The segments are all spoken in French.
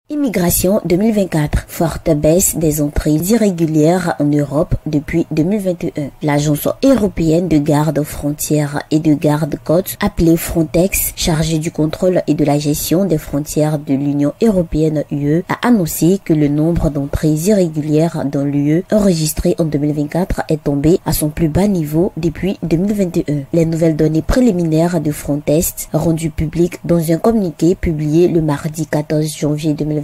Immigration 2024. Forte baisse des entrées irrégulières en Europe depuis 2021. L'agence européenne de garde frontières et de garde-côtes, appelée Frontex, chargée du contrôle et de la gestion des frontières de l'Union européenne UE, a annoncé que le nombre d'entrées irrégulières dans l'UE enregistrées en 2024 est tombé à son plus bas niveau depuis 2021. Les nouvelles données préliminaires de Frontex, rendues publiques dans un communiqué publié le mardi 14 janvier 2025,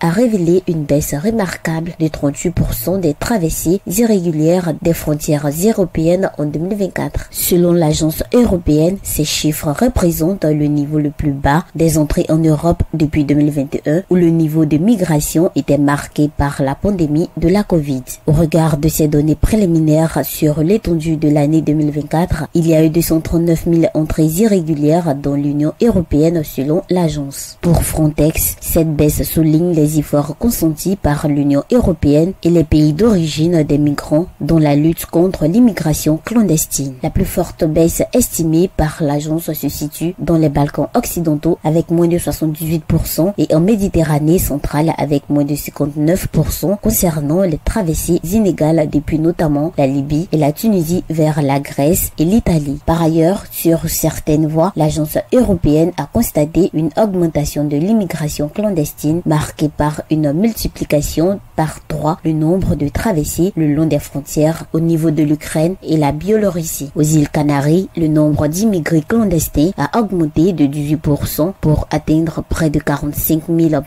a révélé une baisse remarquable de 38% des traversées irrégulières des frontières européennes en 2024. Selon l'agence européenne, ces chiffres représentent le niveau le plus bas des entrées en Europe depuis 2021, où le niveau de migration était marqué par la pandémie de la Covid. Au regard de ces données préliminaires sur l'étendue de l'année 2024, il y a eu 239 000 entrées irrégulières dans l'Union européenne selon l'agence. Pour Frontex, cette baisse souligne les efforts consentis par l'Union européenne et les pays d'origine des migrants dans la lutte contre l'immigration clandestine. La plus forte baisse estimée par l'agence se situe dans les Balkans occidentaux avec moins de 78% et en Méditerranée centrale avec moins de 59% concernant les traversées inégales depuis notamment la Libye et la Tunisie vers la Grèce et l'Italie. Par ailleurs, sur certaines voies, l'agence européenne a constaté une augmentation de l'immigration clandestine marquée par une multiplication par 3 le nombre de traversées le long des frontières au niveau de l'Ukraine et la Biélorussie. Aux îles Canaries, le nombre d'immigrés clandestins a augmenté de 18% pour atteindre près de 45 000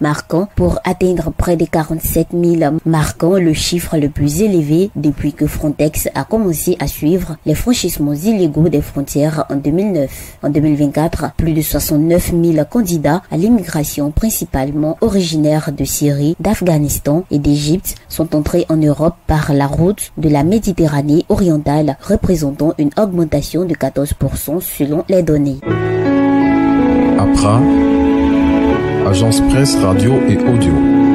marquant, le chiffre le plus élevé depuis que Frontex a commencé à suivre les franchissements illégaux des frontières en 2009. En 2024, plus de 69 000 candidats à l'immigration principalement originaires de Syrie, d'Afghanistan et d'Égypte sont entrés en Europe par la route de la Méditerranée orientale, représentant une augmentation de 14% selon les données. APRA, Agence Presse Radio et Audio.